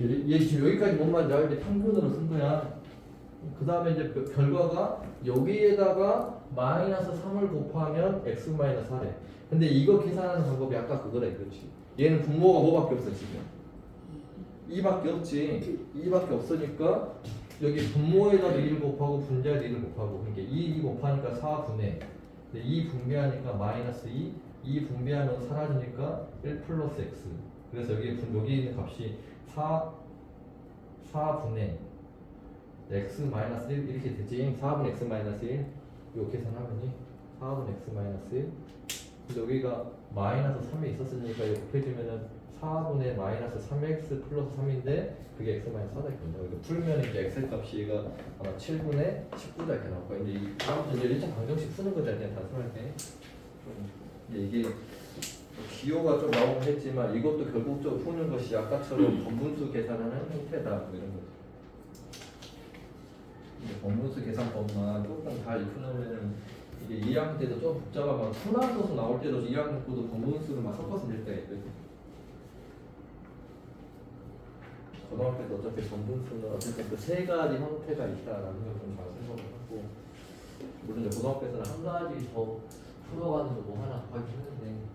얘 지금 여기까지 뭔 말인지 알지? 평균으로 쓴 거야. 그 다음에 이제 결과가 여기에다가 마이너스 3을 곱하면 x 마이너스 4래. 근데 이거 계산하는 방법이 아까 그거래, 그렇지? 얘는 분모가 뭐밖에 없어 지금? 2밖에 없지. 2밖에 없으니까 여기 분모에다가 1 곱하고 분자에다 1 곱하고 그러니까 2 곱하니까 4분의 2 분배하니까 마이너스 2 분배하면 사라지니까 1 플러스 x. 그래서 여기 있는 값이 4분의 x 마이너스 1 이렇게 되지. 4분의 x 마이너스 1 이거 계산하면이 4분의 x 마이너스 1. 근데 여기가 마이너스 3이 있었으니까 이거 곱해주면은 4분의 마이너스 3x 플러스 3인데 그게 x 마이너스 4다 이렇게 된다. 이거 풀면 이제 x 값이가 아마 7분의 19다 이렇게 나올 거야. 근데 이 다음부터 이제 1차 방정식 쓰는 거잖아. 그냥 단순할 때. 이게 기호가 좀 나오긴 했지만 이것도 결국적으로 푸는 것이 아까처럼 번분수 계산하는 형태다 뭐 이런 거죠. 번분수 계산법만 조금 잘 풀으면 이게 2학년 때도 좀 복잡하면 순환 소수 나올 때도 2학년 거도 번분수를 막 섞어서 낼 때가 있거든. 고등학교 때도 어차피 번분수는 어쨌든 그 세 가지 형태가 있다라는 걸 좀 잘 생각을 하고, 물론 이제 고등학교에서는 한 가지 더 풀어가는 거 뭐 하나 더 하긴 했는데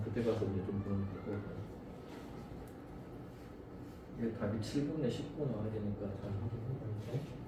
그때 가서 이제 좀 보면 될 거고. 이게 답이 7분의 19 나와야 되니까 잘 확인해봐야지.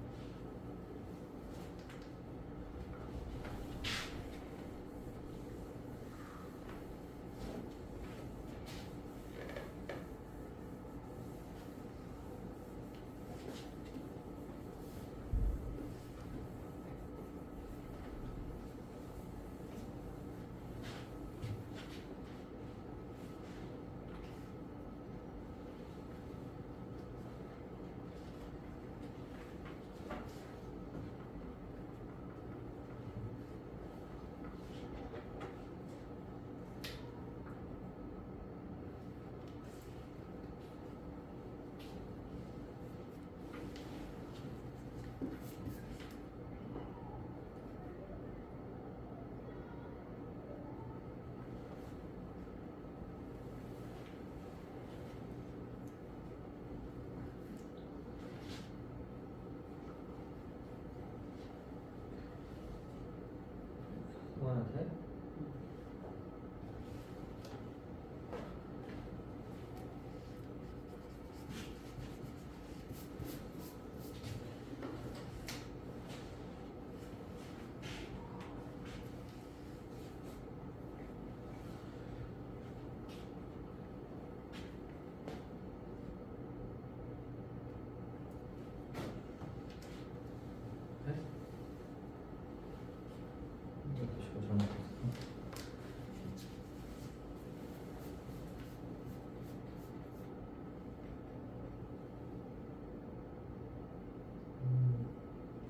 하나한테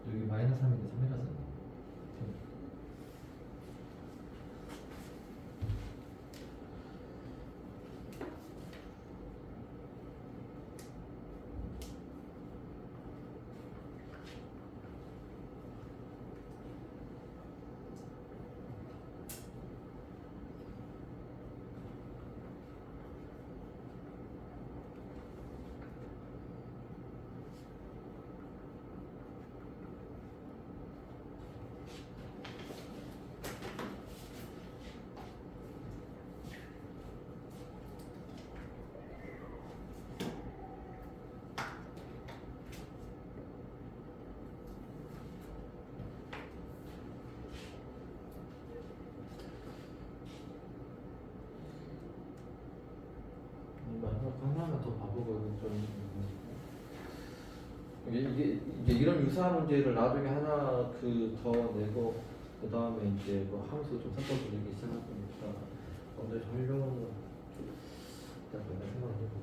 여기 마이너스 3인데 3이라서 하나만 더 봐보고 좀 이게 이런 유사한 문제를 나중에 하나 더 내고 그 다음에 이제 뭐 함수 좀 섞어서 내기 시작할 거니까 먼저 하려고 일단 내가 생각을 해보고.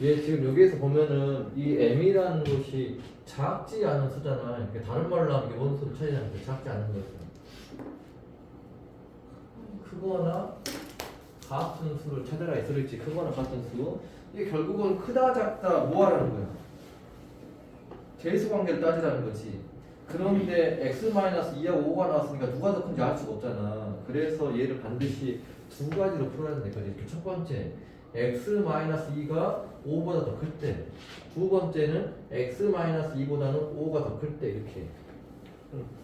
얘 지금 여기에서 보면은 이 m이라는 것이 작지 않은 수잖아. 그러니까 다른 말로 하면 이게 원수를 찾으자는 게 작지 않은 거죠. 크거나 같은 수를 찾아라 했을지 크거나 같은 수. 이게 결국은 크다 작다 뭐 하라는 거야? 제수 관계를 따지라는 거지. 그런데 x-2하고 5가 나왔으니까 누가 더 큰지 알 수가 없잖아. 그래서 얘를 반드시 두 가지로 풀어야 된다. 첫 번째, x-2가 5보다 더 클 때. 두 번째는 x-2보다는 5가 더 클 때 이렇게.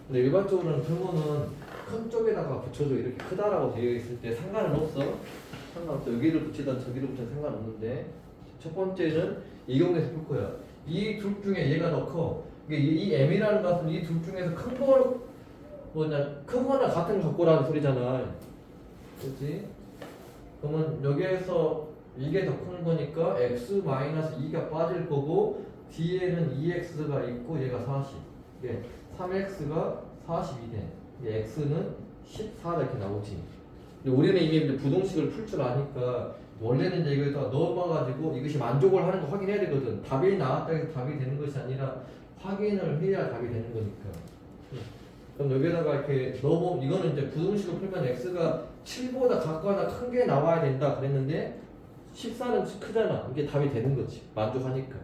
근데 일반적으로는 등호는 큰 쪽에다가 붙여줘 이렇게 크다라고 되어 있을 때 상관은 없어. 상관없어. 여기를 붙이든 저기를 붙여도 상관없는데 첫 번째는 이 경우에서 풀 거야. 이 둘 중에 얘가 더 커. 이 m이라는 것은 이 둘 중에서 큰 거 뭐냐 크거나 같은 거 갖고라는 소리잖아. 그렇지? 그러면 여기에서 이게 더 큰 거니까 x-2가 빠질 거고 뒤에는 2x가 있고 얘가 40. 예, 3x가 40이 돼. x는 14 이렇게 나오지. 근데 우리는 이게 이제 부동식을 풀 줄 아니까 원래는 이제 이거에다 넣어봐가지고 이것이 만족을 하는 거 확인해야 되거든. 답이 나왔다 해서 답이 되는 것이 아니라 확인을 해야 답이 되는 거니까. 그럼 여기다가 이렇게 넣어보면 이거는 이제 부동식을 풀면 x가 7보다 작거나 큰 게 나와야 된다 그랬는데 14는 크잖아. 이게 답이 되는 거지. 만족하니까.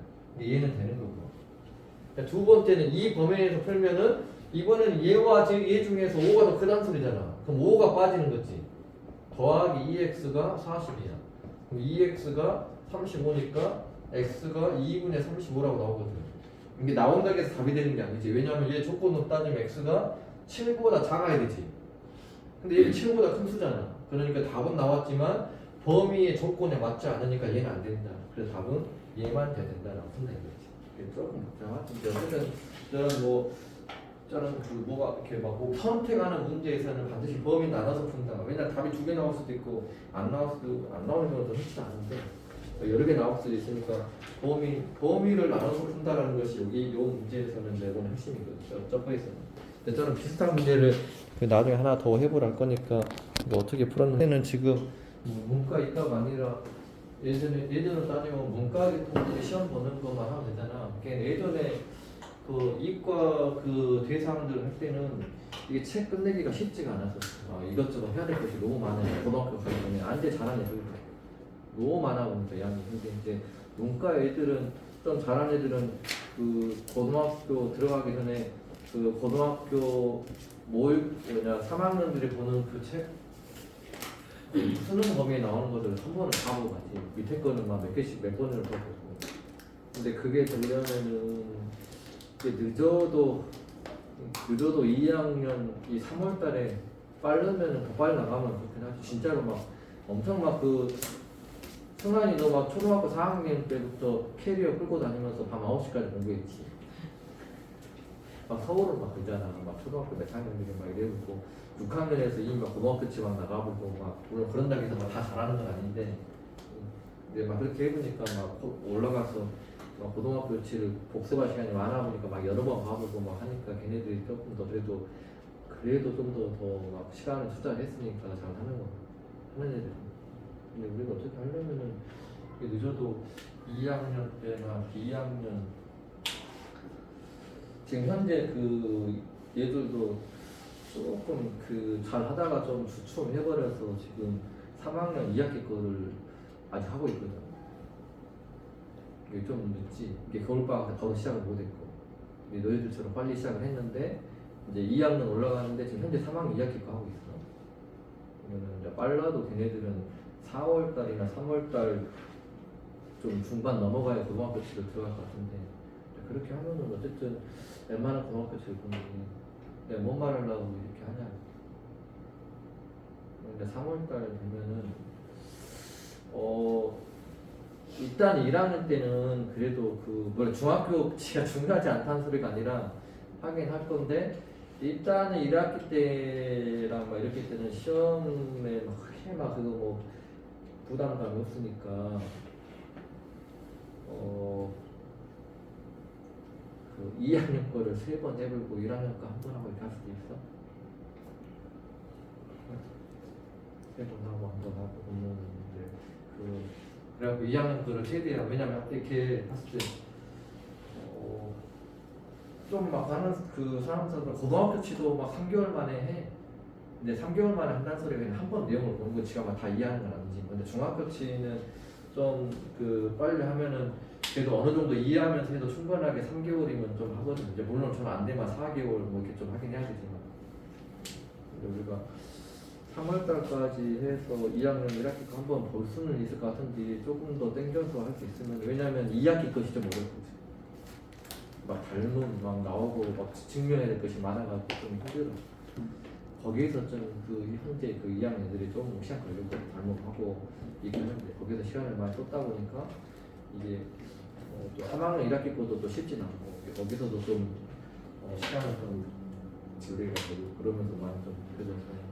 얘는 되는 거고. 두 번째는 이 범위에서 풀면은 이번에는 얘와 얘 중에서 5가 더 크다는 소리잖아. 그럼 5가 빠지는 거지. 더하기 2x가 40이야. 그럼 2x가 35니까 x가 2분의 35라고 나오거든. 이게 나온다고 해서 답이 되는 게 아니지. 왜냐하면 얘 조건으로 따지면 x가 7보다 작아야 되지. 근데 얘는 7보다 큰 수잖아. 그러니까 답은 나왔지만 범위의 조건에 맞지 않으니까 얘는 안 된다. 그래서 답은 얘만 돼야 된다라고 쓴다는 거지. 조금 복잡하지. 어쨌든 저는 그 뭐가 이렇게 막뭐 선택하는 문제에서는 반드시 범위 나눠서 푼다. 왜냐 답이 두 개 나올 수도 있고 안 나올 수도 안 나오는 경우도 흔치 않은데 여러 개 나올 수도 있으니까 범위를 나눠서 푼다라는 것이 여기 요 문제에서는 내보는 핵심이거든요. 점프에서는. 근데 저는 비슷한 문제를 나중에 하나 더 해보라 할 거니까 이거 어떻게 풀었는지는 지금 문과 이과가 아니라 예전으로 따지면 문과 계통들이 시험 보는 것만 하면 되잖아. 예전에 그 이과 그 대상들 할 때는 이게 책 끝내기가 쉽지가 않았어. 이것저것 해야 될 것이 너무 많아요. 고등학교 가기 전에 안돼 잘하는 애들 너무 많아 보니까 양이. 근데 이제 문과 애들은 좀 잘하는 애들은 그 고등학교 들어가기 전에 그 고등학교 3학년들이 보는 그 책 수능 범위에 나오는 것들을 한 번은 다 보고 가지. 밑에 거는 막 몇 개씩 몇 번을 더 보고. 근데 그게 되려면은 늦어도 2학년 이 3월달에 빠르면은 더 빨리 나가면 좋긴 하지. 진짜로 막 엄청 막 그 승환이 너 막 초등학교 4학년 때부터 캐리어 끌고 다니면서 밤 9시까지 공부했지. 막 서울은 막 그러잖아. 막 초등학교 몇 학년들이 막 이래고 6학년에서 이미 막 고등학교 치막 나가보고 막 물론 그런다고 해서 막 다 잘하는 건 아닌데 근데 막 그렇게 해보니까 막 올라가서 막 고등학교치를 복습할 시간이 많아 보니까 막 여러 번 가보고 막 하니까 걔네들이 조금 더 그래도 좀 더 막 시간을 투자를 했으니까 잘 하는 거 하는 애들. 근데 우리가 어떻게 하려면은 이게 늦어도 2학년 때나 2학년 지금 현재 그 얘들도 조금 그 잘 하다가 좀 주춤해버려서 지금 3학년 2학기 거를 아직 하고 있거든. 이게 좀 늦지. 이게 겨울방학 때 바로 시작을 못했고 너희들처럼 빨리 시작을 했는데 이제 2학년 올라가는데 지금 현재 3학년 2학기 거 하고 있어. 그러면 이제 빨라도 걔네들은 4월달이나 3월달 좀 중반 넘어가야 고등학교치를 들어갈 것 같은데 그렇게 하면은 어쨌든 웬만한 고등학교치를 보는 게 뭔 말하려고 이렇게 하냐. 근데 3월달 되면은 일단 1학년 때는 그래도 그 중학교치가 중요하지 않다는 소리가 아니라 하긴 할 건데 일단은 1학기 때랑 막 이렇게 때는 시험에 막 크게 막 그거 뭐 부담감이 없으니까 그 2학년 거를 3번 해보고 1학년 거 한 번 하고 이렇게 할 수도 있어. 3번 하고 한 번 하고 보면 이제 그래갖고 2학년 거를 최대한 왜냐면 이렇게 봤을 때 좀 막 하는 그 사람들은 고등학교치도 막 3개월 만에 해. 근데 3개월 만에 한다는 소리가 그냥 한 번 내용을 보는 거 지가 막 다 이해하는 건 아니지. 근데 중학교치는 좀 그 빨리 하면은 그래도 어느 정도 이해하면서 해도 충분하게 3개월이면 좀 하거든. 이제 물론 저는 안 되면 4개월 뭐 이렇게 좀 하긴 해야 되지만. 근데 우리가 3월달까지 해서 2학년 1학기 거 한번 볼 수는 있을 것 같은데 조금 더 땡겨서 할 수 있으면 왜냐면 2학기 것이 좀 어렵거든. 막 닮음 막 나오고 막 증명해야 될 것이 많아가지고 좀 힘들어. 거기에서 좀 그 현재 그 2학년 애들이 좀 시간 걸리고 닮음하고 얘기하는데 거기서 시간을 많이 쏟다 보니까 이게 또 3학년 1학기 것도 또 쉽진 않고 거기서도 좀 시간을 좀 지우리가 되고 그러면서 많이 좀 그려져서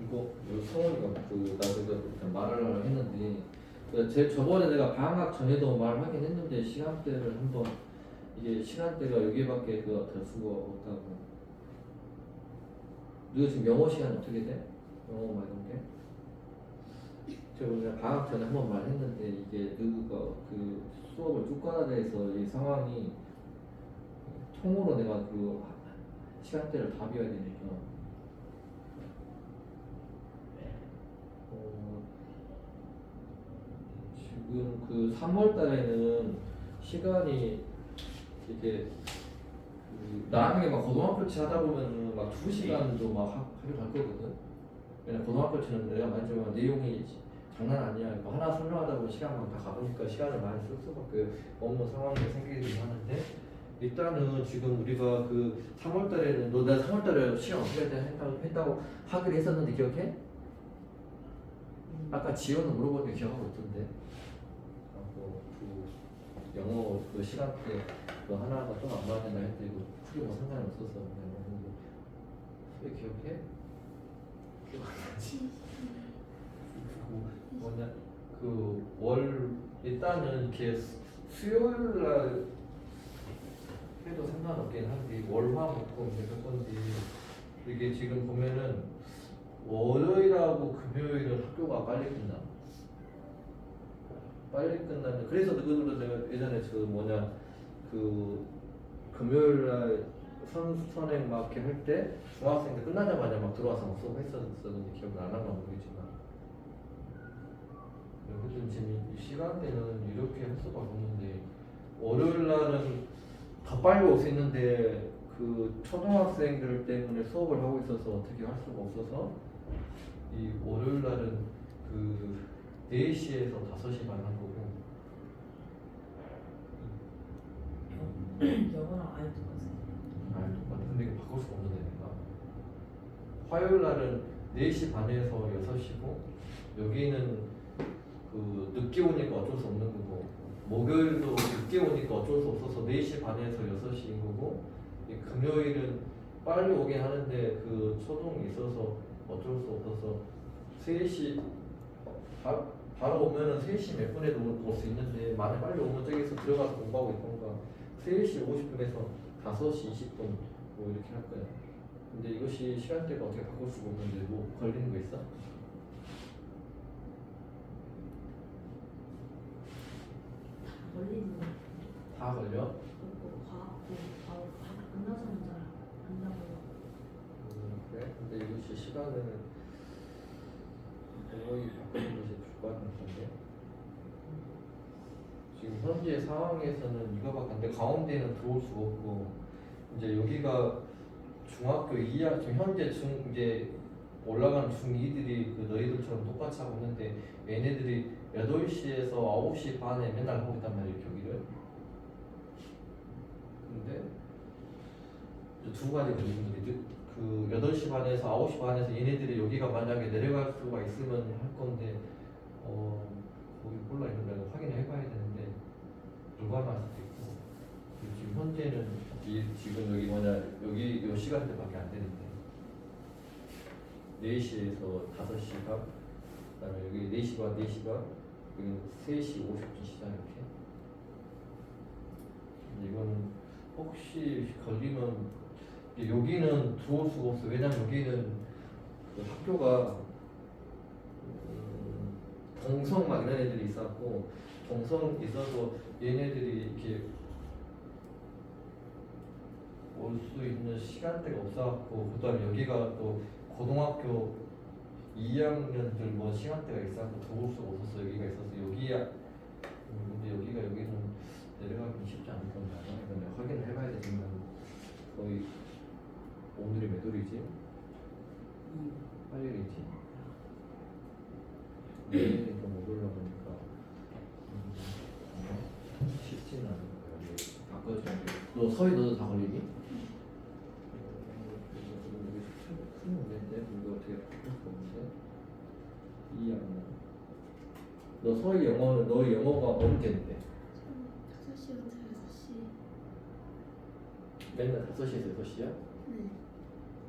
이거 성원이가 그 나도 말을 했는데 제 저번에 내가 방학 전에도 말하긴 했는데 시간대를 한번 이게 시간대가 여기밖에 될 수가 없다고. 너가 지금 영어 시간 어떻게 돼? 영어 막 이런 게? 제가 방학 전에 한번 말했는데 이게 너가 그 수업을 쭉 가다 돼서 이 상황이 통으로 내가 그 시간대를 다 비워야 되니까 지금 그 3월 달에는 시간이 이게 그 나중에 막 고등학교치 하다 보면은 막 2시간도 막 하려 갈 거거든. 왜냐 고등학교치는 내가 말했지만 내용이 장난 아니야. 뭐 하나 설명하다 보면 시간만 다 가보니까 시간을 많이 쓸 수밖에 없는 상황이 생기긴 하는데 일단은 지금 우리가 그 3월 달에는 너 내가 3월 달에 시간 어떻게 했다고 하기로 했었는데 기억해? 아까 지원은 물어보니까 기억하고 있던데. 그 영어 그 시간대 그 하나가 좀 안 맞는다 했는데 이거 풀이 뭐 상관이 없어서 그냥 왜 기억해? 기억 안 나지? 그 뭐냐 그 월 일단은 이렇게 수요일 날 해도 상관없긴 한데 월화 목금 이렇게 할 건데 이게 지금 보면은 월요일하고 금요일은 학교가 빨리 끝나. 빨리 끝나는 그래서 너희들도 내가 예전에 그 뭐냐 그 금요일 날 선행 막 이렇게 할 때 중학생들 끝나자마자 막 들어와서 막 수업 했었는지 기억 안 나나 모르겠지만 여기도 지금 이 시간대는 이렇게 할 수가 없는데 월요일 날은 더 빨리 올 수 있는데 그 초등학생들 때문에 수업을 하고 있어서 어떻게 할 수가 없어서 이 월요일 날은 그 4시에서 5시 반 한 거고 영어랑 아예 똑같아요. 아예 똑같아. 근데 이거 바꿀 수가 없는데 내가 화요일 날은 4시 반에서 6시고 여기는 그 늦게 오니까 어쩔 수 없는 거고 목요일도 늦게 오니까 어쩔 수 없어서 4시 반에서 6시인 거고 이 금요일은 빨리 오긴 하는데 그 초동이 있어서 어쩔 수 없어서 3시 바로 오면은 3시 몇 분에도 올 수 있는데 만약 빨리 오면 저기서 들어가서 공부하고 있던가 3시 50분에서 5시 20분 뭐 이렇게 할 거야. 근데 이것이 시간대가 어떻게 바꿀 수가 없는데 뭐 걸리는 거 있어? 걸리는 거. 다 걸려? 그리고 과학고 바로 학교 끝나자마자 한다고. 그래? 근데 이것이 시간을 거의 바꾸는 것이 불가능한 건데 지금 현재 상황에서는 이거밖에 안 돼. 가운데는 들어올 수가 없고 이제 여기가 중학교 2학 지금 현재 이제 올라가는 중2들이 그 너희들처럼 똑같이 하고 있는데 얘네들이 8시에서 9시 반에 맨날 하고 있단 말이에요 교기를. 근데 두 가지 문제인데 그 8시 반에서 9시 반에서 얘네들이 여기가 만약에 내려갈 수가 있으면 할 건데 거기 몰라 있는 내가 확인을 해봐야 되는데 불가능할 수도 있고 그리고 지금 현재는 지금 여기 뭐냐 여기 요 시간대밖에 안 되는데 4시에서 5시가 그다음에 여기 4시 반 4시가 여기 3시 50분 시작 이렇게 이거는 혹시 걸리면 여기는 들어올 수가 없어. 왜냐면 여기는 그 학교가 동성 막 이런 애들이 있었고 동성 있어서 얘네들이 이렇게 올 수 있는 시간대가 없어갖고 그다음에 여기가 또 고등학교 2학년들 뭐 시간대가 있어갖고 들어올 수가 없었어. 여기가 있어서 여기야. 근데 여기는 내려가기 쉽지 않을 겁니다. 이건 내가 확인을 해봐야 되지만 거의 오늘이 몇 월이지? 8일이지. 내일이 좀 오르려 보니까 쉽지는 않은 거야. 바꿔줘야 돼. 너 서희 너도 다 걸리니? 큰 문제인데 이거 어떻게 바꿀 수 없는데? 이 양은 너 서희 영어는 너의 영어가 어느 때인데? 5시부터 6시. 맨날 5시에서 6시야? 네.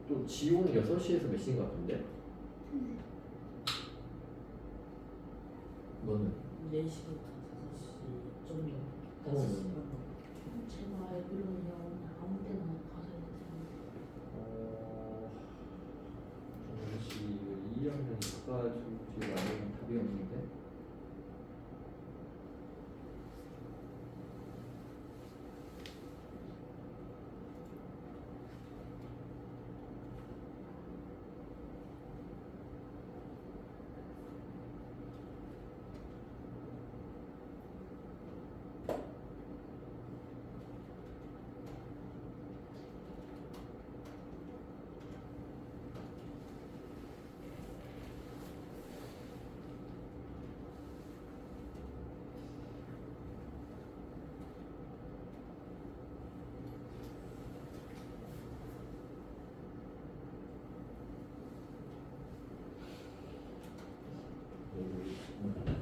또 지호는 6시에서 몇 시인 것 같은데? 네. 너는? 4시부터 5시 정도. 어. 5시 반. 제가 알기로는 아무 때나 가서 어... 정시 2학년 바꿔주지 않으면 답이 없는데?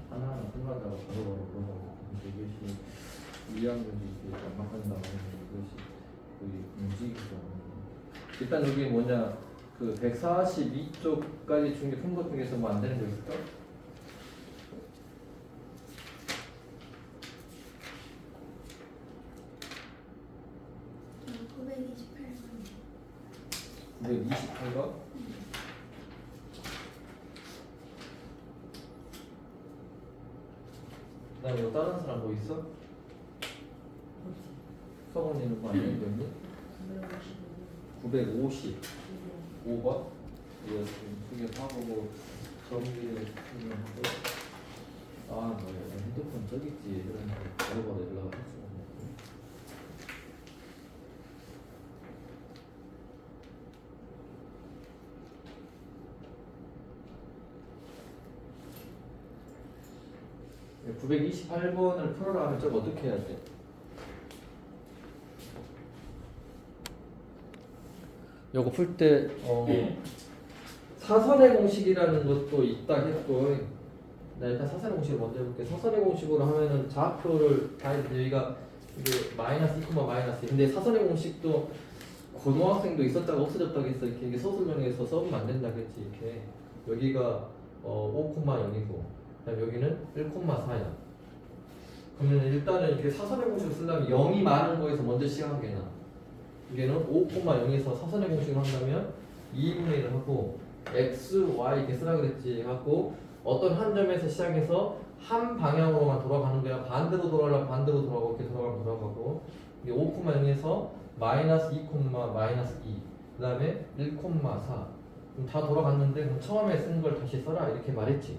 하나하나 생각하다가 바로바로 물어보고 근데 이것이 2학년이 이렇게 안막한다고 하면 이것이 거의 움직이기도 하는 일단 여기 뭐냐 그 142쪽까지 준 게 큰 것 중에서 뭐 안 되는 거 있을까? 저 928번. 928번? 그다음에 뭐 다른 사람 뭐 있어? 성원이는 뭐 안 되는 거 있니? 950 5번? 이거 지금 수ገብ하고 뭐 정리를 하고 아 뭐야 핸드폰 저기 있지 이러면서 바로바로 연락을 할 수가 없네. 네, 928번을 풀어라 하면 저거 어떻게 해야 돼? 요거 풀 때 사선의 공식이라는 것도 있다 했고 나 일단 사선의 공식을 먼저 해볼게. 사선의 공식으로 하면은 좌표를 다 여기가 이게 마이너스 2, 마이너스 2. 근데 사선의 공식도 고등학생도 있었다가 없어졌다가 했어. 이게 서술형에서 써보면 안 된다 그랬지. 이렇게 여기가 5,0이고 그다음 여기는 1,4야. 그러면 일단은 이렇게 사선의 공식을 쓰려면 0이 많은 거에서 먼저 시작하게 나. 이게는 5,0에서 사선의 공식을 한다면 2분의 1을 하고 x, y 이렇게 쓰라 그랬지 하고 어떤 한 점에서 시작해서 한 방향으로만 돌아가는 거야. 반대로 돌아가려면 반대로 돌아가고 이렇게 돌아가면 돌아가고 이게 5,0에서 마이너스 2, 마이너스 2 그 다음에 1,4 그럼 다 돌아갔는데 그럼 처음에 쓴 걸 다시 써라 이렇게 말했지.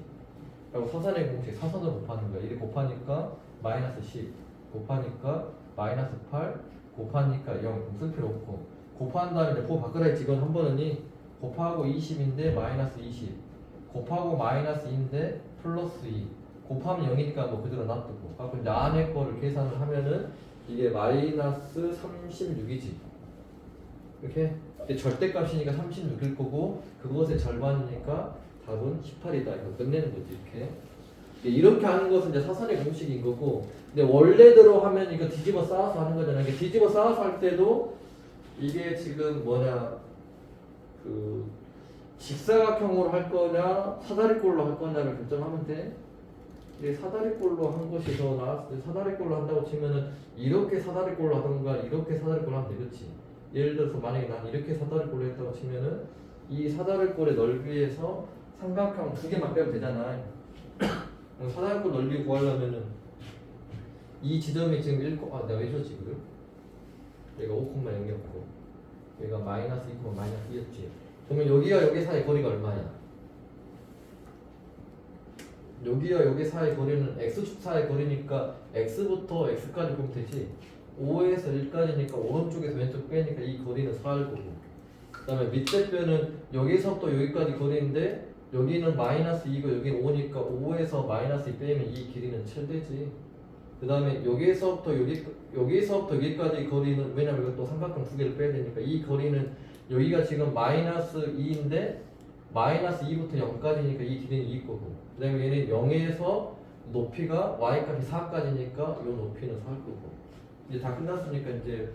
그리고 사선의 공식 사선으로 곱하는 거야. 이렇게 곱하니까 마이너스 10 곱하니까 마이너스 8 곱하니까 0 쓸 필요 없고 곱한 다음에 이제 보 바꾸라 했지. 이건 한 번은이 곱하고 20인데 마이너스 20 곱하고 마이너스 2인데 플러스 2 곱하면 0이니까 뭐 그대로 놔두고 그래서 이제 안에 거를 계산을 하면은 이게 마이너스 36이지 이렇게 근데 절대값이니까 36일 거고 그것의 절반이니까 답은 18이다 이거 끝내는 거지 이렇게 하는 것은 이제 사선의 공식인 거고 근데 원래대로 하면 이거 뒤집어 쌓아서 하는 거잖아. 이게 뒤집어 쌓아서 할 때도 이게 지금 뭐냐 그 직사각형으로 할 거냐 사다리꼴로 할 거냐를 결정하면 돼. 이게 사다리꼴로 한 것이 더 나았을 때 사다리꼴로 한다고 치면은 이렇게 사다리꼴로 하던가 이렇게 사다리꼴로 하면 되겠지. 예를 들어서 만약에 난 이렇게 사다리꼴로 했다고 치면은 이 사다리꼴의 넓이에서 삼각형 두 개만 빼면 되잖아. 사다리꼴 넓이 구하려면은 이 지점이 지금 1, 내가 왜 줬지 그걸? 얘가 5,0이었고 얘가 마이너스 2, 마이너스 2였지. 그러면 여기와 여기 사이 거리가 얼마야? 여기와 여기 사이 거리는 x축 사이 거리니까 x부터 x까지 보면 되지. 5에서 1까지니까 오른쪽에서 왼쪽 빼니까 이 거리는 4일 거고 그다음에 밑에 뼈는 여기서부터 여기까지 거리인데 여기는 마이너스 2고 여기는 5니까 5에서 마이너스 2 빼면 이 길이는 7되지. 그 다음에 여기서부터 여기까지 거리는 왜냐면 이거 또 삼각형 두 개를 빼야 되니까 이 거리는 여기가 지금 마이너스 2인데 마이너스 2부터 0까지니까 이 길이는 2 거고 그 다음에 얘는 0에서 높이가 y값이 4까지니까 이 높이는 4일 거고 이제 다 끝났으니까 이제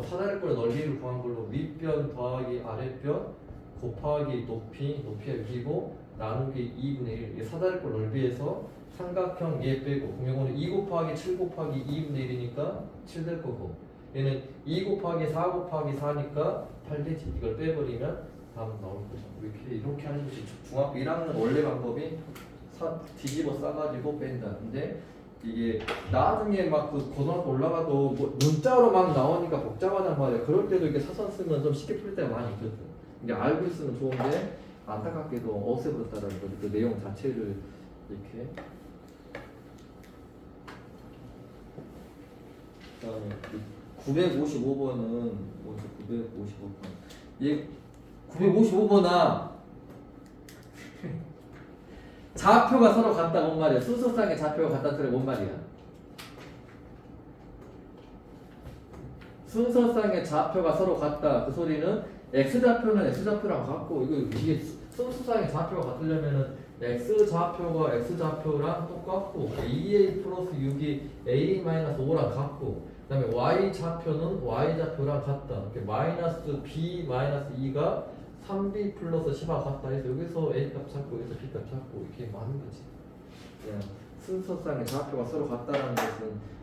사다리꼴의 넓이를 구한 걸로 윗변 더하기 아랫변 곱하기 높이가 6이고 나누기 2분의 1 이게 사다리꼴 넓이에서 삼각형 얘 빼고 그럼 이거는 2 곱하기 7 곱하기 2분의 1이니까 7 될 거고 얘는 2 곱하기 4 곱하기 4니까 8 되지 이걸 빼버리면 답은 나올 거죠. 이렇게 하는 것이 중학교 1학년 원래 방법이 뒤집어 싸가지고 뺀다. 근데 이게 나중에 막 그 고등학교 올라가도 뭐 문자로 막 나오니까 복잡하단 말이야. 그럴 때도 이렇게 사선 쓰면 좀 쉽게 풀 때가 많이 있거든. 이게 알고 있으면 좋은데 안타깝게도 없애버렸다라는 거지. 그 내용 자체를 이렇게. 그다음에 955번은 먼저 955번. 얘 955번아. 좌표가 서로 같다 뭔 말이야? 순서상의 좌표가 같다 소리 뭔 말이야? 순서상의 좌표가 서로 같다 그 소리는 x 좌표는 x 좌표랑 같고 이게 순서상의 좌표가 같으려면은 x 좌표가 x 좌표랑 똑같고 2a 플러스 6이 a 마이너스 5랑 같고 그다음에 y 좌표는 y 좌표랑 같다. 이렇게 마이너스 b 마이너스 2가 3b 플러스 10과 같다 해서 여기서 a값 찾고 여기서 b값 찾고 이렇게 많은 거지. 그냥 순서상의 좌표가 서로 같다는 것은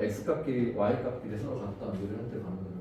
x값끼리 y값끼리 서로 같다 이런 데 가는 거니까.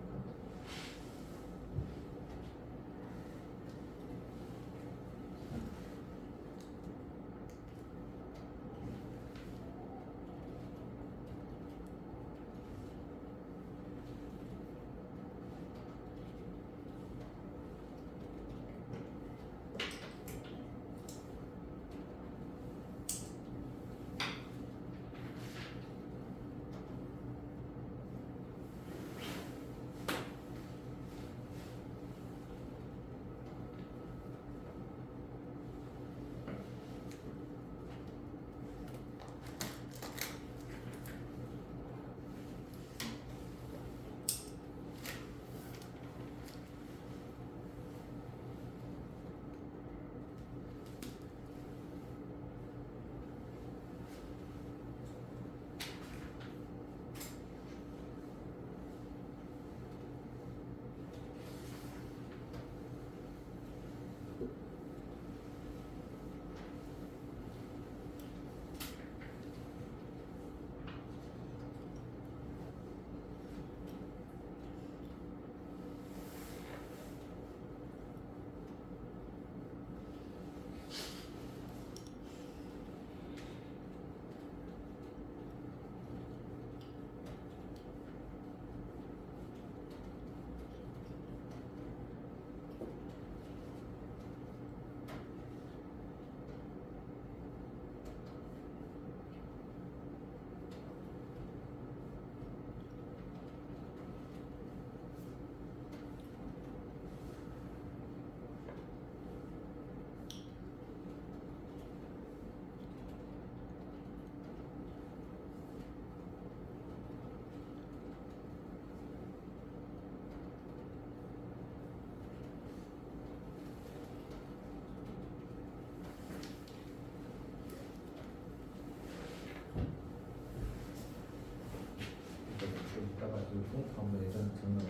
한번 예전 장난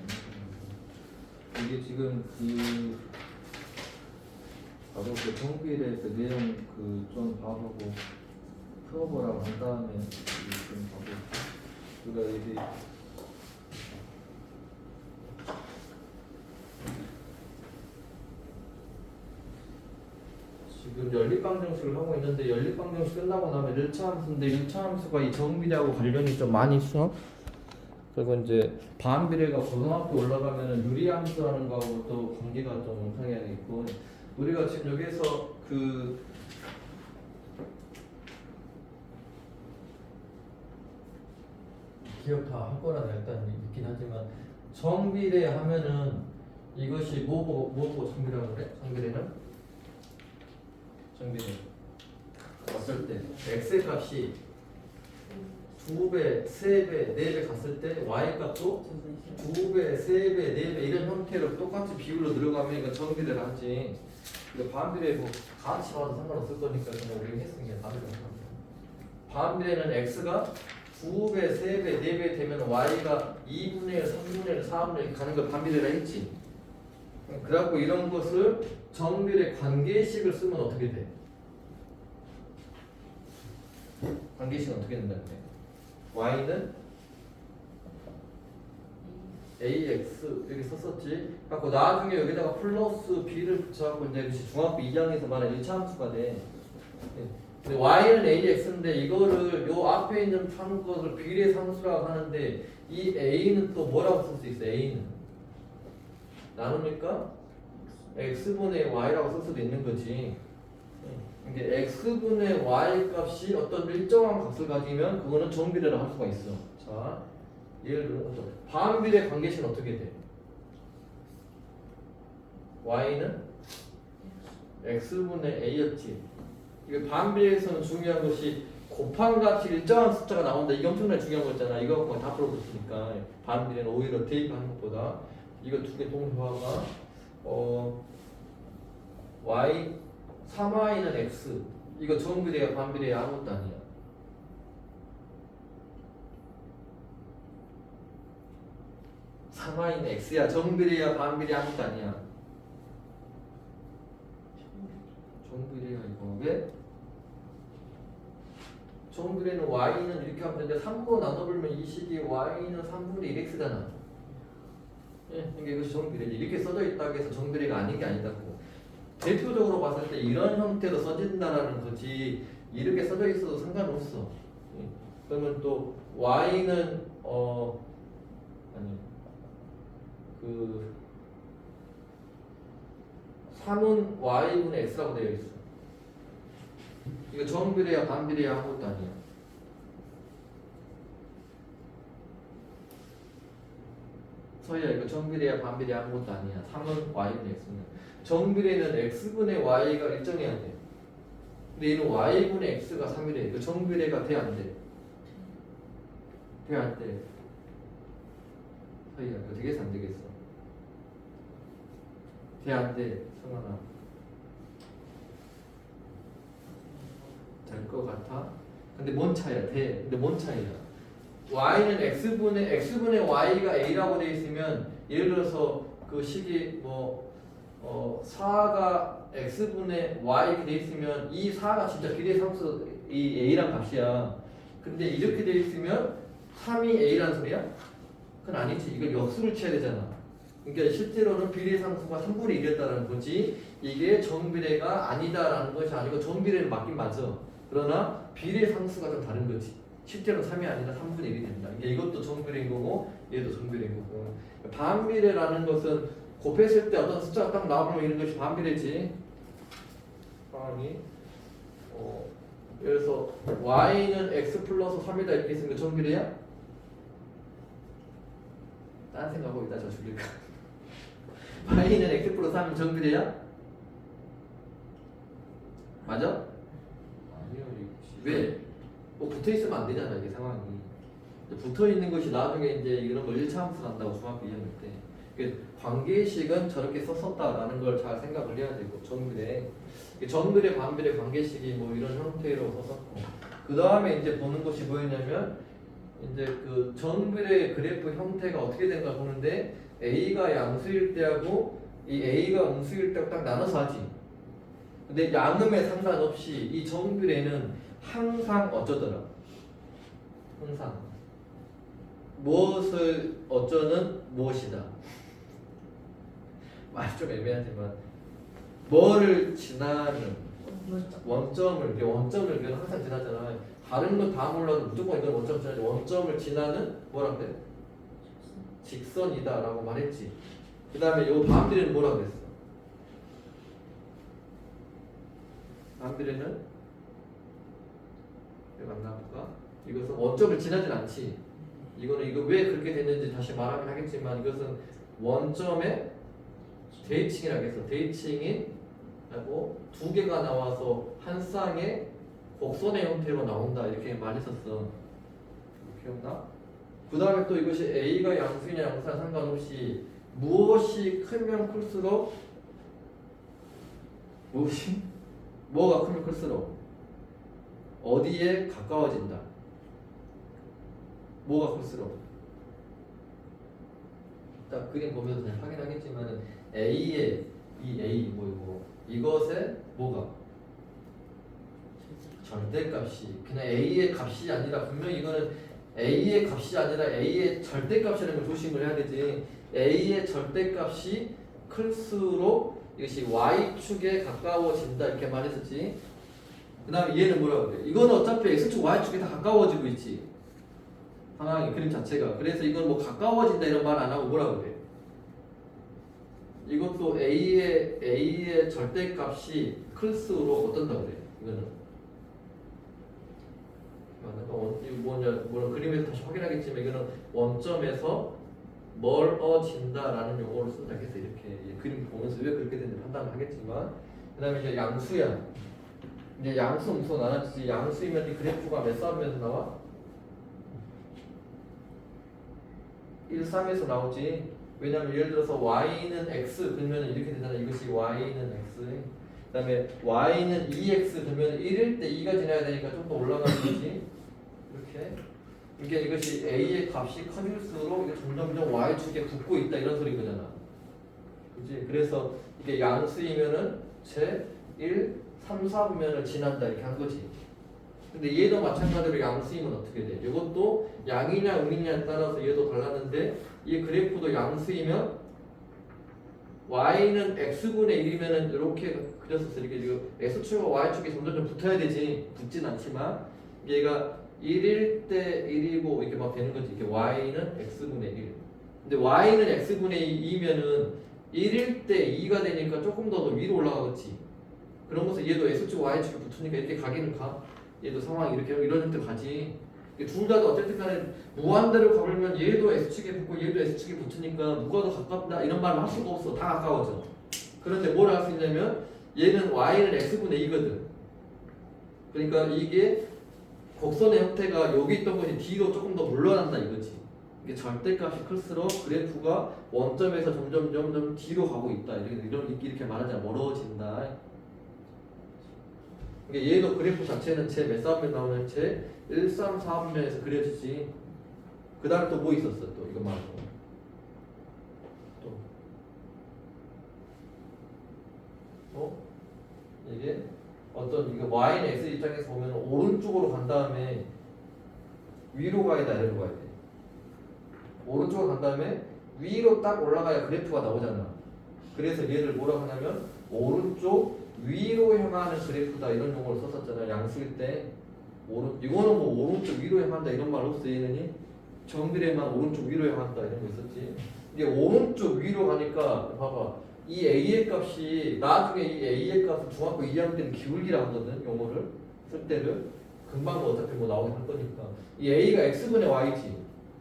이게 지금 그 바로 그 통비례 그 내용 그 좀 봐보고 풀어보라고 한 다음에 좀 봐볼게. 우리가 이게 지금 연립방정식을 하고 있는데 연립방정식 끝나고 나면 1차 함수인데 1차 함수가 이 정비례하고 관련이 좀 많이 있어. 그리고 이제 반비례가 고등학교 올라가면은 유리함수라는 거하고 또 관계가 좀 상향이 있고 우리가 지금 여기서 그 기억 다 할 거라 일단 있긴 하지만 정비례 하면은 이것이 뭐 보고 정비라고 그래? 정비는 어떨 때 x의 값이 2배, 3배, 4배 갔을 때 y 값도 2배, 3배, 4배 이런 형태로 똑같이 비율로 늘어가면 이거 정비를 하지. 근데 반비례 뭐 같이 봐도 상관없을 거니까 그냥 우리가 했으니까 반비례 합니다. 반비례는 x가 2배, 3배, 4배 되면 y가 2분의 1, 3분의 1, 4분의 1 가는 걸 반비례라 했지. 그래갖고 이런 것을 정비례 관계식을 쓰면 어떻게 돼? 관계식은 어떻게 된다는데? y는 ax 여기 썼었지. 갖고 나중에 여기다가 플러스 b를 붙여갖고 이제 그치 중학교 2학년에서 말한 1차 함수가 돼. 근데 y는 ax인데 이거를 요 앞에 있는 것을 비례 상수라고 하는데 이 a는 또 뭐라고 쓸 수 있어? a는 나누니까 x분의 y라고 쓸 수도 있는 거지. 이게 x분의 y 값이 어떤 일정한 값을 가지면 그거는 정비례를 할 수가 있어. 자, 예를 들어 반비례 관계식은 어떻게 돼? y는 x분의 a였지. 이게 반비례에서는 중요한 것이 곱한 값이 일정한 숫자가 나온다. 이게 엄청나게 중요한 거잖아. 이거 갖고 다 풀어줬으니까 반비례는 오히려 대입하는 것보다 이거 두 개 동조화가 y 3y는 x 이거 정비례야 반비례야 아무것도 아니야. 상하이는 x야 정비례야 반비례야 아무것도 아니야. 정비례야 이거 왜? 정비례는 y는 이렇게 하면 되는데 3으로 나눠보면 이 식이 y는 3분의 1x잖아. 예, 그러니까 이것이 정비례지. 이렇게 써져 있다고 해서 정비례가 아닌 게 아니다고. 대표적으로 봤을 때 이런 형태로 써진다라는 거지 이렇게 써져 있어도 상관없어. 예. 그러면 또 y는 아니 그 3은 y분의 x라고 되어 있어. 이거 정비례야 반비례야 아무것도 아니야. 서희야 이거 정비례야 반비례야 아무것도 아니야. 3은 y분의 x는 정비례는 x분의 y가 일정해야 돼. 근데 얘는 y분의 x가 3이래. 이거 정비례가 돼 안 돼? 돼 안 돼? 서희야 이거 되겠어 안 되겠어? 돼 안 돼? 성환아 될 것 같아? 근데 뭔 차이야? 돼. 근데 뭔 차이야? y는 x분의 y가 a라고 돼 있으면 예를 들어서 그 식이 뭐 4가 x분의 y 이렇게 돼 있으면 이 4가 진짜 비례상수 이 a란 값이야. 근데 이렇게 돼 있으면 3이 a란 소리야? 그건 아니지. 이걸 역수를 취해야 되잖아. 그러니까 실제로는 비례상수가 3분의 1이었다는 거지 이게 정비례가 아니다라는 것이 아니고 정비례는 맞긴 맞아. 그러나 비례상수가 좀 다른 거지. 실제로 3이 아니라 3분의 1이 된다. 그러니까 이것도 정비례인 거고 얘도 정비례인 거고. 반비례라는 것은 곱했을 때 어떤 숫자가 딱 나오면 이런 것이 반비례지. 상황이 예를 들어서 y는 x 플러스 3이다 이렇게 있으면 정비례야? 딴 생각하고 있다 저 죽일까? y는 x 플러스 3이면 정비례야? 맞아? 아니요. 왜? 뭐 붙어 있으면 안 되잖아 이게 상황이. 붙어 있는 것이 나중에 이제 이런 걸 1차 함수 난다고 중학교 2학년 때. 관계식은 저렇게 썼었다라는 걸 잘 생각을 해야 되고 정비례 반비례 관계식이 뭐 이런 형태로 썼었고 그 다음에 이제 보는 것이 뭐였냐면 이제 그 정비례 그래프 형태가 어떻게 된가 보는데 a가 양수일 때하고 이 a가 음수일 때하고 딱 나눠서 하지. 근데 양음에 상관없이 이 정비례는 항상 어쩌더라? 항상 무엇을 어쩌는 무엇이다. 말 좀 애매하지만 뭐를 지나는 원점을 이건 항상 지나잖아. 다른 건 다 몰라도 무조건 이건 원점 지나지. 원점을 지나는 뭐라 그래? 직선이다라고 말했지. 그 다음에 요 반비례는 뭐라 그랬어? 반비례는 이거 맞나 볼까? 이것은 원점을 지나진 않지. 이거 왜 그렇게 됐는지 다시 말하긴 하겠지만 이것은 원점에 대칭이라고 했어. 대칭인 하고 두 개가 나와서 한 쌍의 곡선의 형태로 나온다 이렇게 말했었어. 기억나? 그 다음에 또 이것이 A가 양수이냐 양수나 상관없이 무엇이 크면 클수록 뭐가 크면 클수록 어디에 가까워진다. 뭐가 클수록 딱 그림 보면서 잘 확인하겠지만은 A의 이 A 뭐이고 이것의 뭐가 절대값이 그냥 A의 값이 아니라 분명히 이거는 A의 값이 아니라 A의 절대값이라는 걸 조심을 해야 되지. A의 절대값이 클수록 이것이 Y축에 가까워진다 이렇게 말했었지. 그 다음에 얘는 뭐라고 그래? 이거는 어차피 X축 Y축에 다 가까워지고 있지 상황이 그림 자체가. 그래서 이건 뭐 가까워진다 이런 말 안 하고 뭐라고 그래? 이것도 A의 절대값이 클수록 어떤다 그래? 이거는 뭐냐 그림에서 다시 확인하겠지만 이거는 원점에서 멀어진다라는 용어를 쓴다 해서 이렇게 그림 보면서 왜 그렇게 되는지 판단을 하겠지만 그 다음에 이제 양수야. 이제 양수 음수 나눠지지. 양수이면 이 그래프가 몇 싸움에서 나와? 1, 3에서 나오지. 왜냐면 예를 들어서 y는 x 그러면 이렇게 되잖아. 이것이 y는 x. 그 다음에 y는 2x 그러면 1일 때 2가 지나야 되니까 좀 더 올라가는 거지. 이렇게. 이게 이것이 a의 값이 커질수록 이게 점점점 y축에 붙고 있다 이런 소리 거잖아. 그치? 그래서 이게 양수이면은 제 1, 3, 4분면을 지난다 이렇게 한 거지. 근데 얘도 마찬가지로 양수이면 어떻게 돼? 이것도 양이냐 음이냐에 따라서 얘도 달랐는데 이 그래프도 양수이면 y는 x분의 1이면은 이렇게 그렸었어. 이렇게 지금 x축과 y축이 점점 붙어야 되지. 붙진 않지만 얘가 1일 때 1이고 이렇게 막 되는 거지. 이게 y는 x분의 1. 근데 y는 x분의 2이면은 1일 때 2가 되니까 조금 더 위로 올라가겠지. 그러면서 얘도 x축 y축이 붙으니까 이렇게 가기는 가. 얘도 상황이 이렇게 이런 형태로 가지. 둘 다 어쨌든 간에 무한대로 가보면 얘도 S축에 붙고 얘도 S축에 붙으니까 누가 더 가깝다 이런 말을 할 수가 없어. 다 가까워져. 그런데 뭘 할 수 있냐면 얘는 Y는 X분의 2거든. 그러니까 이게 곡선의 형태가 여기 있던 것이 뒤로 조금 더 물러난다 이거지. 이게 절대값이 클수록 그래프가 원점에서 점점 뒤로 가고 있다. 이렇게 말하자면 멀어진다. 그러니까 얘도 그래프 자체는 제 몇 사분면 나오는 제 1, 3, 4분면에서 그려지지. 그 다음에 또 뭐 있었어? 또 이거 말고 또 이게 어떤 이거 y는 x 입장에서 보면 오른쪽으로 간 다음에 위로 가야 돼, 아래로 가야 돼? 오른쪽으로 간 다음에 위로 딱 올라가야 그래프가 나오잖아. 그래서 얘를 뭐라고 하냐면 오른쪽 위로 향하는 그래프다 이런 용어를 썼었잖아. 양수일 때 이거는 뭐 오른쪽 위로 향한다 이런 말 없어. 얘는 정글에만 오른쪽 위로 향한다 이런 거 있었지. 이게 오른쪽 위로 가니까 봐봐. 이 a의 값이 나중에 이 a의 값은 중학교 2학년 때는 기울기라 하거든. 용어를 쓸 때를 금방 어차피 뭐 나오긴 할 거니까 이 a가 x분의 y지.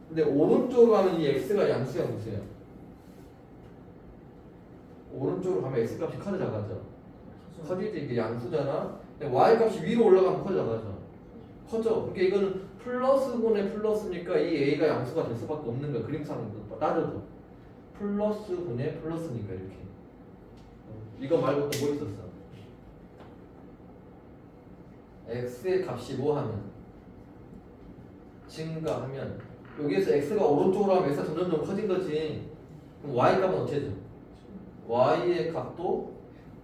근데 오른쪽으로 가면 이 x가 양수야 무수야? 오른쪽으로 가면 x 값이 커져 작아져? 커지지. 이게 양수잖아. 근데 y 값이 위로 올라가면 커져 작아져? 커져. 그러니까 이거는 플러스분의 플러스니까 이 a가 양수가 될 수밖에 없는 거야. 그림상으로 따져도 플러스분의 플러스니까 이렇게. 이거 말고 또 뭐 있었어? x의 값이 뭐 하면 증가하면 여기에서 x가 오른쪽으로 하면 x가 점점 커진 거지. 그럼 y 값은 어떻게 되죠? y의 값도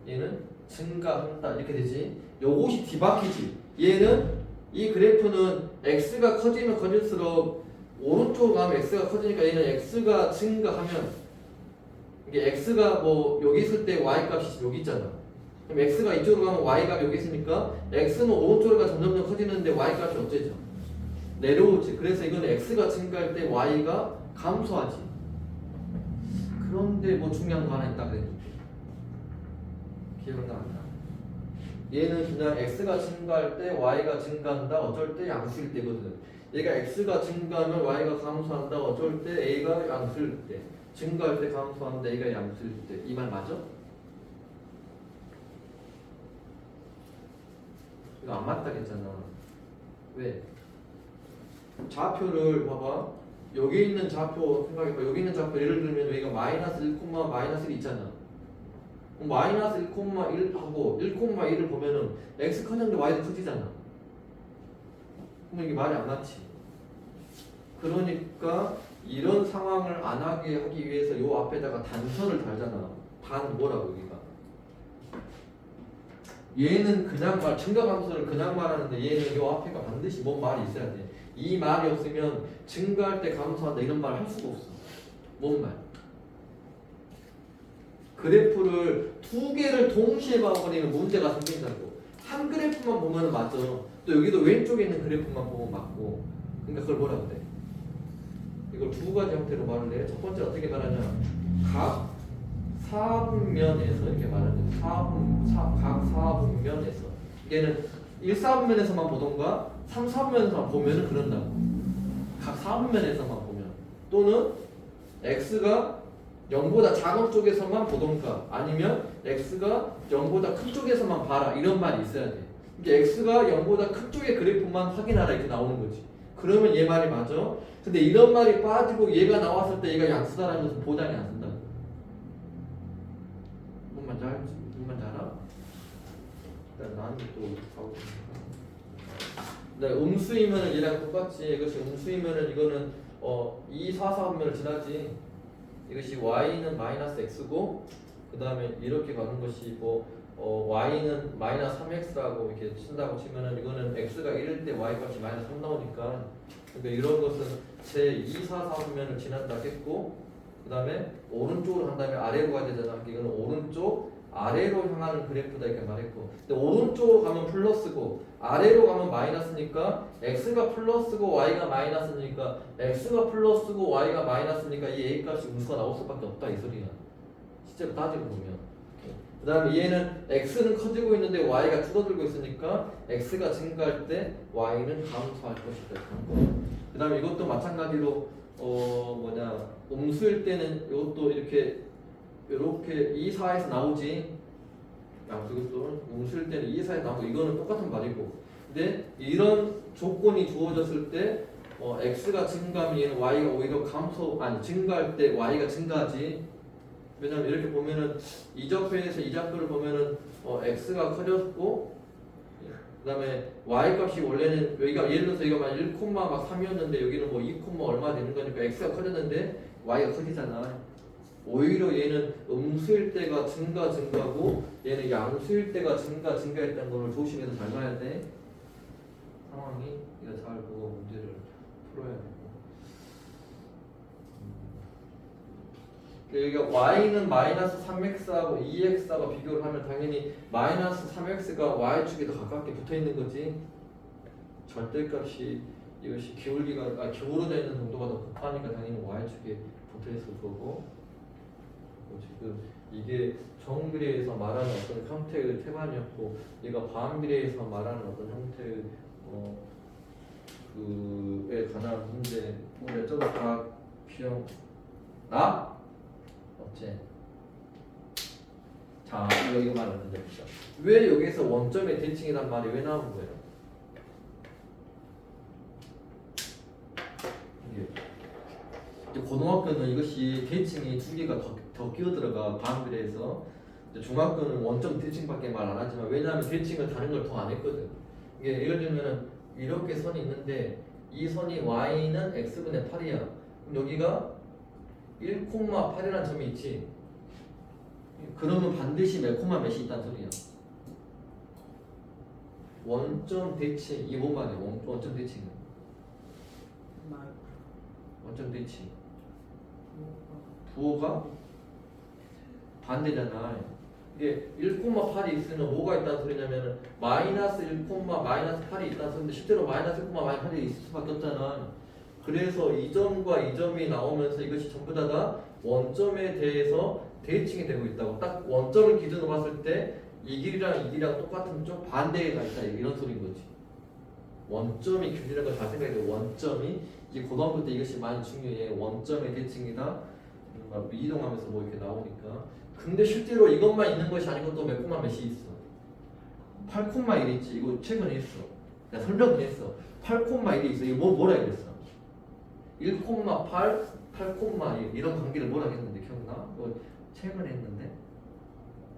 얘는 증가한다 이렇게 되지. 요것이 뒤바뀌지. 얘는 이 그래프는 x가 커지면 커질수록 오른쪽으로 가면 x가 커지니까 얘는 x가 증가하면 이게 x가 뭐 여기 있을 때 y 값이 여기 있잖아. 그럼 x가 이쪽으로 가면 y 값이 여기 있으니까 x는 오른쪽으로 가 점점 커지는데 y 값이 어쩌죠? 내려오지. 그래서 이건 x가 증가할 때 y가 감소하지. 그런데 뭐 중요한 거 하나 있다 그랬는데 기억나 안 나? 얘는 그냥 x가 증가할 때 y가 증가한다. 어쩔 때 양수일 때거든. 얘가 x가 증가하면 y가 감소한다. 어쩔 때 a가 양수일 때. 증가할 때 감소하는데 A가 양수일 때. 이 말 맞아? 이거 안 맞다겠잖아. 왜? 좌표를 봐봐. 여기 있는 좌표 생각해봐. 여기 있는 좌표 예를 들면 여기가 마이너스 1, 마이너스 1 있잖아. 그럼 마이너스 1,1하고 1,1을 보면은 x 커졌는데 y도 커지잖아. 그럼 이게 말이 안 맞지. 그러니까 이런 상황을 안 하게 하기 위해서 요 앞에다가 단서를 달잖아. 단 뭐라고 여기가. 얘는 그냥 증가감소를 그냥 말하는데 얘는 요 앞에가 반드시 뭔 말이 있어야 돼. 이 말이 없으면 증가할 때 감소한다 이런 말 할 수가 없어. 뭔 말? 그래프를 두 개를 동시에 봐버리면 문제가 생긴다고. 한 그래프만 보면 맞죠. 또 여기도 왼쪽에 있는 그래프만 보면 맞고. 그러니까 그걸 뭐라고 돼? 이걸 두 가지 형태로 말을 해. 첫 번째 어떻게 말하냐? 각 4분면에서 이렇게 말하는 거야. 각 4분면에서. 얘는 1, 4분면에서만 보던가 3, 4분면에서만 보면은 그런다고. 각 4분면에서만 보면. 또는 x가 0보다 작은 쪽에서만 보던가 아니면 x가 0보다 큰 쪽에서만 봐라 이런 말이 있어야 돼. 이게 x가 0보다 큰 쪽의 그래프만 확인하라 이렇게 나오는 거지. 그러면 얘 말이 맞아. 근데 이런 말이 빠지고 얘가 나왔을 때 얘가 양수다라는 것은 보장이 안 쓴다고. 뭔 말인지 알지? 뭔 말인지 알아? 일단 나한테 또 가고 네, 음수이면은 얘랑 똑같지. 이것이 음수이면은 이거는 2, 4, 4분면을 지나지. 이것이 y는 마이너스 x고 그 다음에 이렇게 가는 것이 y는 마이너스 3x라고 이렇게 친다고 치면은 이거는 x가 1일 때 y 값이 마이너스 3 나오니까 그러니까 이런 것은 제 2, 4, 4분면을 지난다 했고 그 다음에 오른쪽으로 간 다음에 아래로 가야 되잖아. 이거는 오른쪽 아래로 향하는 그래프다 이렇게 말했고 근데 오른쪽으로 가면 플러스고 아래로 가면 마이너스니까 x가 플러스고 y가 마이너스니까 x가 플러스고 y가 마이너스니까 이 a 값이 음수가 나올 수밖에 없다 이 소리야. 실제로 따지고 보면 그 다음에 얘는 x는 커지고 있는데 y가 줄어들고 있으니까 x가 증가할 때 y는 감소할 것이다. 그 다음에 이것도 마찬가지로 음수일 때는 이것도 이렇게 2, 4에서 나오지. 이것도 음수일 때는 2, 4에서 나오고 이거는 똑같은 말이고. 근데 이런 조건이 주어졌을 때 x가 증가하면 얘는 y가 오히려 증가할 때 y가 증가하지. 왜냐면 이렇게 보면은 이 좌표에서 이 좌표를 보면은 x가 커졌고 그 다음에 y 값이 원래는 여기가 예를 들어서 이거 막 1,3이었는데 여기는 2, 얼마 되는 거니까 x가 커졌는데 y가 커지잖아. 오히려 얘는 음수일 때가 증가고 얘는 양수일 때가 증가했다는 걸 조심해서 잘 봐야 돼. 상황이 이거 잘 보고 문제를 풀어야 되고. 여기가 y는 마이너스 3x하고 2x하고 비교를 하면 당연히 마이너스 3x가 y축에 더 가깝게 붙어 있는 거지. 절대값이 이것이 기울어져 있는 정도가 더 급하니까 당연히 y축에 붙어 있을 거고. 지금 이게 정비례에서 말하는 어떤 형태의 태반이었고 얘가 반비례에서 말하는 어떤 형태의 그에 관한 문제 우리 저거 다 비용 나? 어째? 자 이거 말하는 문제 보자. 왜 여기서 원점의 대칭이란 말이 왜 나온 거예요? 이게 고등학교는 이것이 대칭이 두 개가 더 끼어들어가 반비례해서 중학교는 원점 대칭밖에 말 안 하지만 왜냐하면 대칭을 다른 걸 더 안 했거든. 이게 예를 들면은 이렇게 선이 있는데 이 선이 y는 x분의 8이야. 그럼 여기가 1,8이라는 점이 있지. 그러면 반드시 몇 콤마 몇이 있다는 소리야. 원점 대칭 이거 뭔 말이야? 원점 대칭은 원점 대칭 부호가 반대잖아. 이게 1,8이 있으면 뭐가 있다는 소리냐면은 마이너스 1, 마이너스 8이 있다는 소리인데 실제로 마이너스 1, 마이너스 8이 있을 수밖에 없잖아. 그래서 이 점과 이 점이 나오면서 이것이 전부 다 원점에 대해서 대칭이 되고 있다고. 딱 원점을 기준으로 봤을 때 이 길이랑 이 길이랑 똑같은 쪽 반대에 가 있다 이런 소리인 거지. 원점이 균이라는 걸 잘 생각해야 돼. 원점이 이게 고등학교 때 이것이 많이 중요해. 원점의 대칭이다. 이동하면서 뭐 이렇게 나오니까. 근데 실제로 이것만 있는 것이 아니고 또 몇 콤마 몇이 있어. 8,1 있지. 이거 최근에 했어. 내가 설명을 했어. 8,1이 있어. 이거 뭐라 그랬어? 1,8, 8,1 이런 관계를 뭐라 했는데 기억나? 이거 최근에 했는데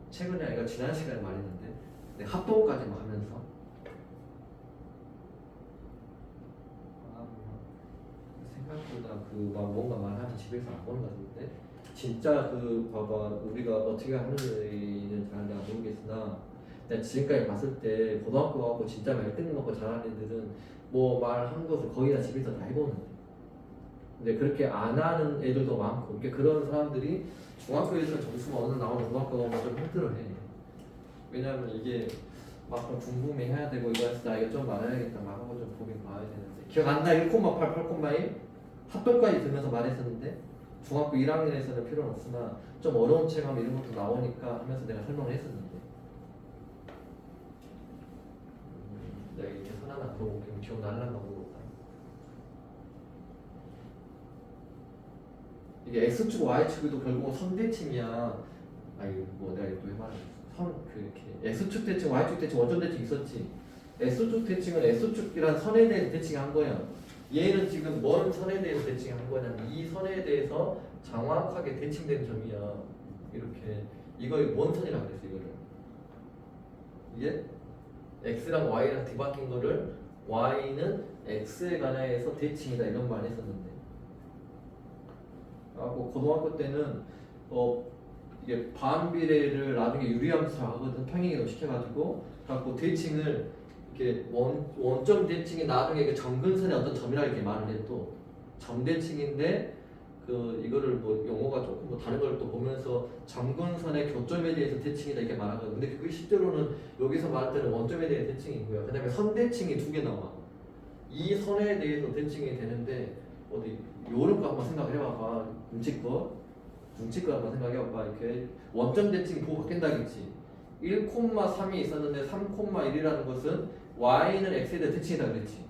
최근에 아니라 지난 시간에 말했는데 합동까지 막 하면서 생각보다 그 막 뭔가 말하면 집에서 안 보는 것 같은데 진짜 그 봐봐 우리가 어떻게 하는지는 잘 내가 모르겠으나 내가 지금까지 봤을 때 고등학교 가고 진짜 말 끊는 먹고 잘하는 애들은 뭐 말한 것을 거의 다 집에서 다 해보는데 근데 그렇게 안 하는 애들도 많고 그러니까 그런 사람들이 중학교에서 점수가 어느 나오면 고등학교 가면 좀 힘들어해. 왜냐면 이게 막 궁금해해야 되고 이거 해서 나 이거 좀 알아야겠다 막 하고 좀 보긴 봐야 되는데 기억 안 나? 1,8, 8,1 합동까지 들면서 말했었는데 중학교 1학년에서는 필요는 없으나 좀 어려운 체감 이런 것도 나오니까 하면서 내가 설명을 했었는데 내가 이렇게 하나하나 물어보면 기억 날란가 모르겠다. 이게 X축, Y축도 결국은 선대칭이야. 아니 뭐 내가 또 해말했어. 이렇게 X축 대칭, Y축 대칭, 원점 대칭 있었지. X축 대칭은 X축이란 선에 대해서 대칭한 거야. 얘는 지금 뭔 선에 대해서 대칭한 거냐면 이 선에 대해서 정확하게 대칭된 점이야. 이렇게 이거 뭔 선이라고 그랬어 이거를. 이게 X랑 Y랑 뒤바뀐 거를 Y는 X에 관해서 대칭이다 이런 말 했었는데. 하고 고등학교 때는 이게 반비례를 나중에 유리함수 하거든 평행이동 시켜가지고 갖고 대칭을 이렇게 원점 대칭이 나중에 그 정근선의 어떤 점이라 이렇게 말을 해 또 점대칭인데 그 이거를 뭐 용어가 조금 뭐 다른 걸 또 보면서 정근선의 교점에 대해서 대칭이다 이렇게 말하거든. 근데 그게 실제로는 여기서 말할 때는 원점에 대한 대칭인 거야. 그다음에 선대칭이 2개 나와. 이 선에 대해서 대칭이 되는데 어디 요런 거 한번 생각을 해봐봐. 눈치껏 한번 생각해봐봐. 이렇게 원점 대칭이 보고 바뀐다겠지. 1,3이 있었는데 3,1이라는 것은 y는 x에 대한 대칭이다 그랬지.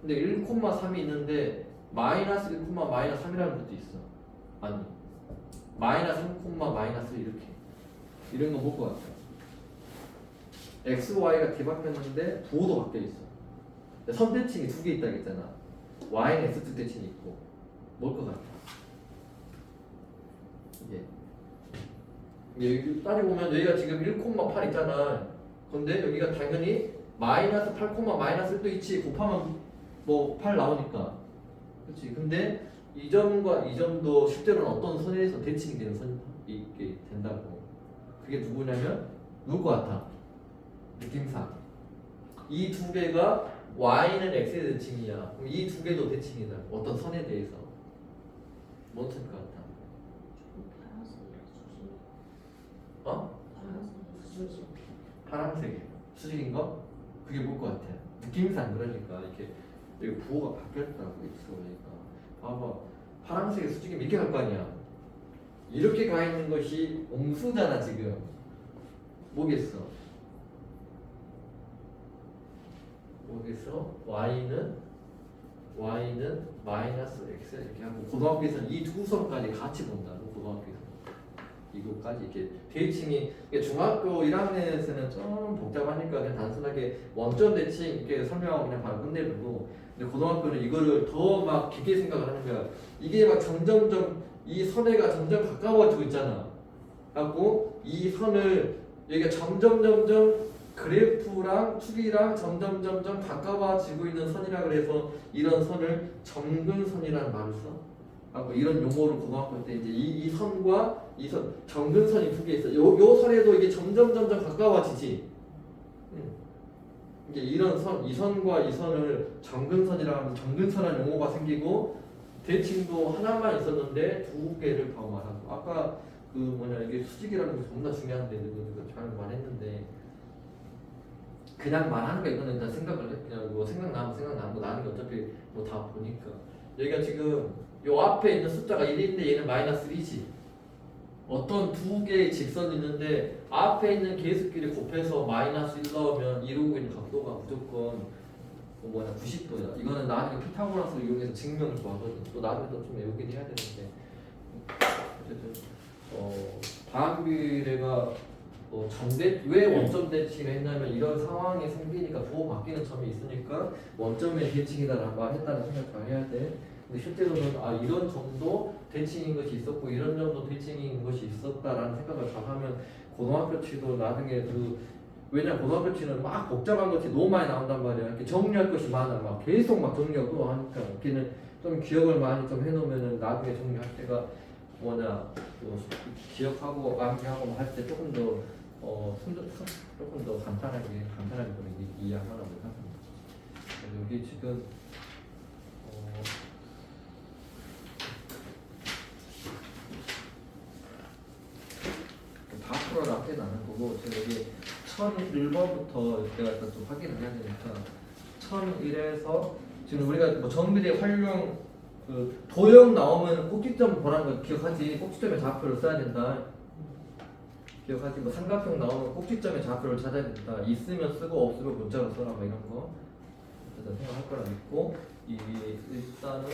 근데 1,3이 있는데 마이너스 1, 마이너스 3이라는 것도 있어. 아니 마이너스 3, 마이너스 이렇게 이런 거 볼 것 같아. x, y가 뒤바뀌었는데 부호도 바뀌어 있어. 선대칭이 2개 있다 했잖아. y는 x축 대칭이 있고 뭘 것 같아? 여기 따지고 보면 여기가 지금 1,8 있잖아. 근데 여기가 당연히 마이너스 8, 마이너스 1도 있지. 곱하면 뭐 8 나오니까. 그렇지. 근데 이 점과 이 점도 실제로는 어떤 선에서 대칭이 되는 선이 있게 된다고. 그게 누구냐면 누구 것 같아? 느낌상. 이 두 개가 y는 x의 대칭이야. 그럼 이 두 개도 대칭이다. 어떤 선에 대해서. 뭔 선일 것 같아? 어? 파란색 수직인 거? 그게 뭘 것 같아? 느낌상 그러니까 이렇게 여기 부호가 바뀌었다고 있어. 그러니까 봐봐 파란색의 수직이면 이렇게 갈 거 아니야. 이렇게 가 있는 것이 옹수잖아 지금. 뭐겠어? y는 마이너스 x 이렇게 하고 고등학교에서는 이 두 선까지 같이 본다고. 고등학교에서 이거까지 이렇게 대칭이 중학교 1학년에서는 좀 복잡하니까 그냥 단순하게 원점 대칭 이렇게 설명하고 그냥 바로 끝내고, 근데 고등학교는 이거를 더 막 깊게 생각을 하는 거야. 이게 막 점점점 이 선애가 점점 가까워지고 있잖아. 갖고 이 선을 여기가 점점점점 그래프랑 축이랑 점점점점 가까워지고 있는 선이라 그래서 이런 선을 점근선이라는 말을 써. 하고 이런 용어를 고등학교 때 이제 이 선과 이 선 점근선이 2개 있어. 요 선에도 이게 점점 가까워지지. 이게 이런 선, 이 선과 이 선을 점근선이라고 하면 점근선이라는 용어가 생기고 대칭도 하나만 있었는데 2개를 바로 말하고. 아까 그 뭐냐 이게 수직이라는 게 겁나 중요한데 이거 잘 말했는데 그냥 말하는 거 이거는 다 생각을 해. 그냥 뭐 생각나는 거 나는 게 어차피 뭐 다 보니까 여기가 지금 요 앞에 있는 숫자가 1인데 얘는 마이너스 1이지. 어떤 2개의 직선이 있는데 앞에 있는 개수끼리 곱해서 마이너스 1 넣으면 이루고 있는 각도가 무조건 90도야. 이거는 나중에 피타고라스 이용해서 증명을 구하거든. 또 나중에 또 좀 외우긴 해야 되는데 어쨌든 반비례가 왜 원점 대칭을 했냐면 이런 상황이 생기니까 부호 바뀌는 점이 있으니까 원점의 대칭이다라는 말 했다는 생각을 해야 돼. 근데 실제로는 이런 점도 대칭인 것이 있었고 이런 점도 대칭인 것이 있었다라는 생각을 잘 하면 고등학교 치도 나중에 왜냐면 고등학교 치는 막 복잡한 것이 너무 많이 나온단 말이야. 이렇게 정리할 것이 많아. 막 계속 막 정리하고 하니까 걔는 좀 기억을 많이 좀 해놓으면은 나중에 정리할 때가 기억하고 암기하고 할 때 조금 더 조금 더 간단하게 이해하라고 합니다. 여기 지금 다 풀어라 앞에 나는 거고 제가 여기 1001번부터 내가 일단 좀 확인을 해야 되니까 1001에서 지금 우리가 뭐 정비대 활용 도형 나오면 꼭지점 보라는 거 기억하지? 꼭지점에 좌표를 써야 된다. 기억하지? 뭐 삼각형 나오면 꼭지점에 좌표를 찾아야 된다. 있으면 쓰고 없으면 문자로 써라 뭐 이런 거. 일단 생각할 거라 믿고 일단은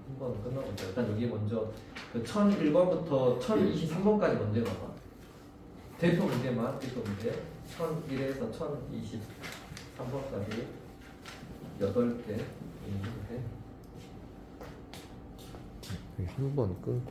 한 번 끝나보자. 일단 여기 먼저 1001번부터 1023번까지 먼저 봐봐. 대표 문제만 대표 문제 1001에서 1023번까지 8개 있는데 한 번 끊고